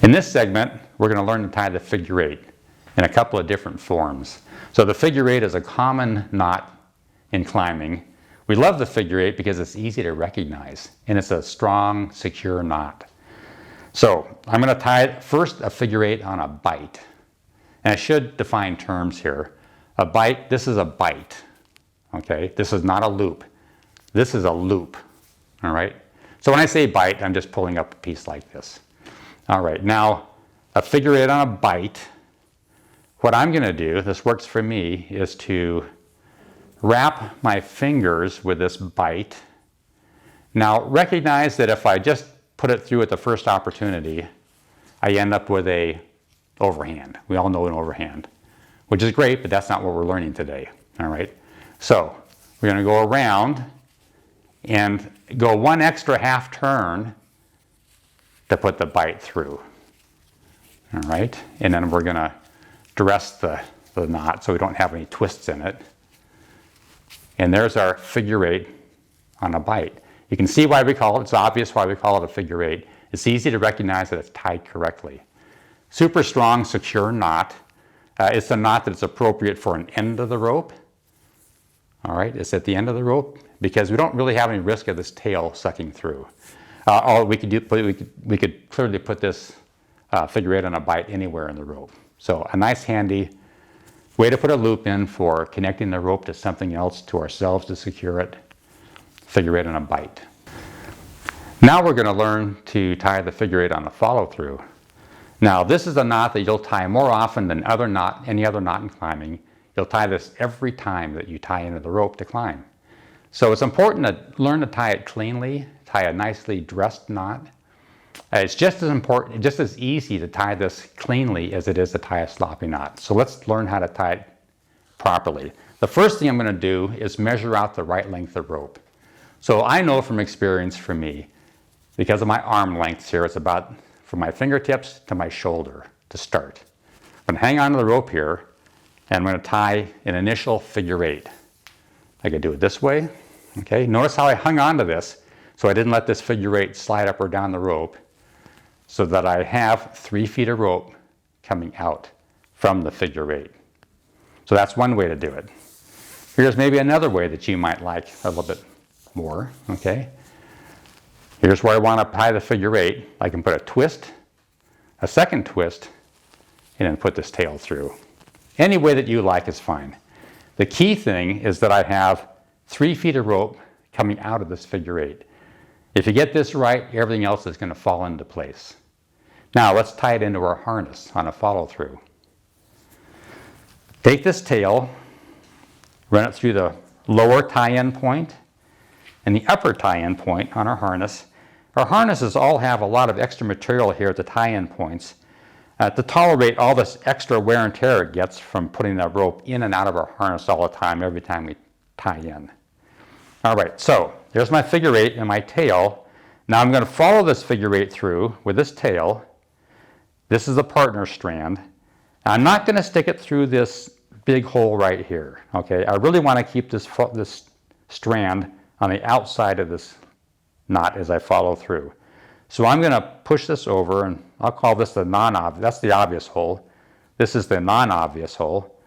In this segment, we're going to learn to tie the figure eight in a couple of different forms. So the figure eight is a common knot in climbing. We love the figure eight because it's easy to recognize and it's a strong, secure knot. So I'm going to tie first a figure eight on a bight. And I should define terms here. A bight, this is a bight. Okay, this is not a loop. This is a loop. All right. So when I say bight, I'm just pulling up a piece like this. All right, now a figure eight on a bight. What I'm going to do, this works for me, is to wrap my fingers with this bight. Now recognize that if I just put it through at the first opportunity, I end up with a overhand. We all know an overhand, which is great, but that's not what we're learning today. All right, so we're going to go around and go one extra half turn to put the bight through. All right, and then we're going to dress the knot so we don't have any twists in it. And there's our figure eight on a bight. You can see why we call it, it's obvious why we call it a figure eight. It's easy to recognize that it's tied correctly. Super strong, secure knot. It's a knot that's appropriate for an end of the rope. All right, it's at the end of the rope because we don't really have any risk of this tail sucking through. All we could do, we could clearly put this figure eight on a bight anywhere in the rope. So a nice handy way to put a loop in for connecting the rope to something else, to ourselves to secure it. Figure eight on a bight. Now we're going to learn to tie the figure eight on a follow through. Now this is a knot that you'll tie more often than any other knot in climbing. You'll tie this every time that you tie into the rope to climb. So it's important to learn to tie it cleanly, tie a nicely dressed knot. It's just as important, just as easy to tie this cleanly as it is to tie a sloppy knot. So let's learn how to tie it properly. The first thing I'm going to do is measure out the right length of rope. So I know from experience for me, because of my arm lengths here, it's about from my fingertips to my shoulder to start. I'm going to hang on to the rope here and I'm going to tie an initial figure eight. I could do it this way. Okay, notice how I hung on to this so I didn't let this figure eight slide up or down the rope, so that I have 3 feet of rope coming out from the figure eight. So that's one way to do it. Here's maybe another way that you might like a little bit more. Okay, here's where I want to tie the figure eight. I can put a twist, a second twist, and then put this tail through. Any way that you like is fine. The key thing is that I have 3 feet of rope coming out of this figure eight. If you get this right, everything else is going to fall into place. Now let's tie it into our harness on a follow through. Take this tail, run it through the lower tie-in point and the upper tie-in point on our harness. Our harnesses all have a lot of extra material here at the tie-in points to tolerate all this extra wear and tear it gets from putting that rope in and out of our harness all the time, every time we tie in. All right, so there's my figure eight and my tail. Now I'm going to follow this figure eight through with this tail. This is the partner strand. I'm not going to stick it through this big hole right here. Okay, I really want to keep this strand on the outside of this knot as I follow through. So I'm going to push this over, and I'll call this the non-obvious. That's the obvious hole. This is the non-obvious hole.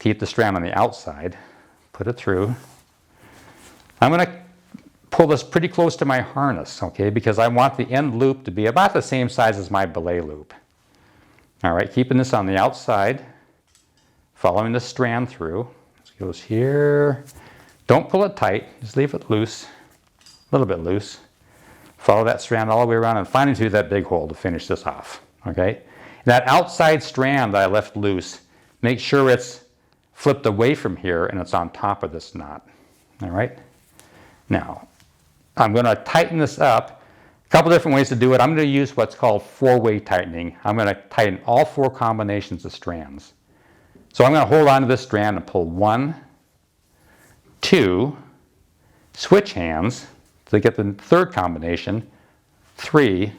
Keep the strand on the outside. Put it through. I'm going to pull this pretty close to my harness, okay, because I want the end loop to be about the same size as my belay loop. All right, keeping this on the outside, following the strand through. It goes here. Don't pull it tight, just leave it loose, a little bit loose. Follow that strand all the way around and finally through that big hole to finish this off, okay? That outside strand that I left loose, make sure it's flipped away from here and it's on top of this knot, all right? Now, I'm going to tighten this up. A couple different ways to do it. I'm going to use what's called 4-way tightening. I'm going to tighten all 4 combinations of strands. So I'm going to hold on to this strand and pull 1, 2, switch hands to get the 3rd combination, 3,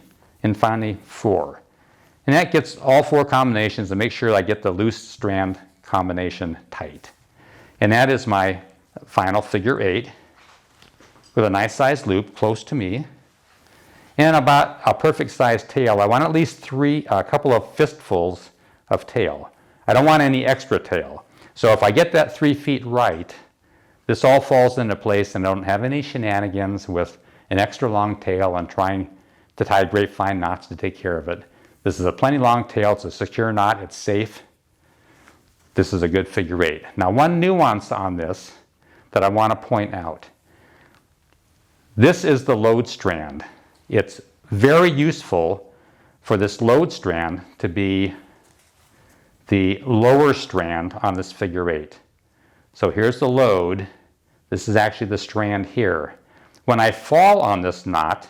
and finally 4. And that gets all 4 combinations to make sure I get the loose strand combination tight. And that is my final figure 8 with a nice sized loop close to me. And about a perfect sized tail, I want at least a couple of fistfuls of tail. I don't want any extra tail. So if I get that 3 feet right, this all falls into place and I don't have any shenanigans with an extra long tail and trying to tie grapevine knots to take care of it. This is a plenty long tail, it's a secure knot, it's safe. This is a good figure 8. Now one nuance on this that I want to point out. This is the load strand. It's very useful for this load strand to be the lower strand on this figure 8. So here's the load. This is actually the strand here. When I fall on this knot,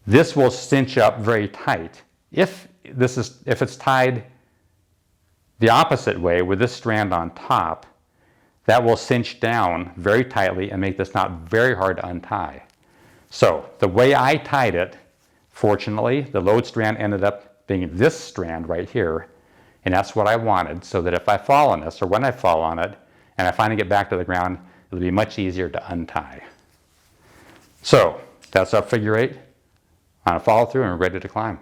this will cinch up very tight. If it's tied the opposite way with this strand on top, that will cinch down very tightly and make this knot very hard to untie. So the way I tied it, fortunately, the load strand ended up being this strand right here, and that's what I wanted, so that if I fall on this, or when I fall on it, and I finally get back to the ground, it'll be much easier to untie. So that's our figure 8 on a follow through and we're ready to climb.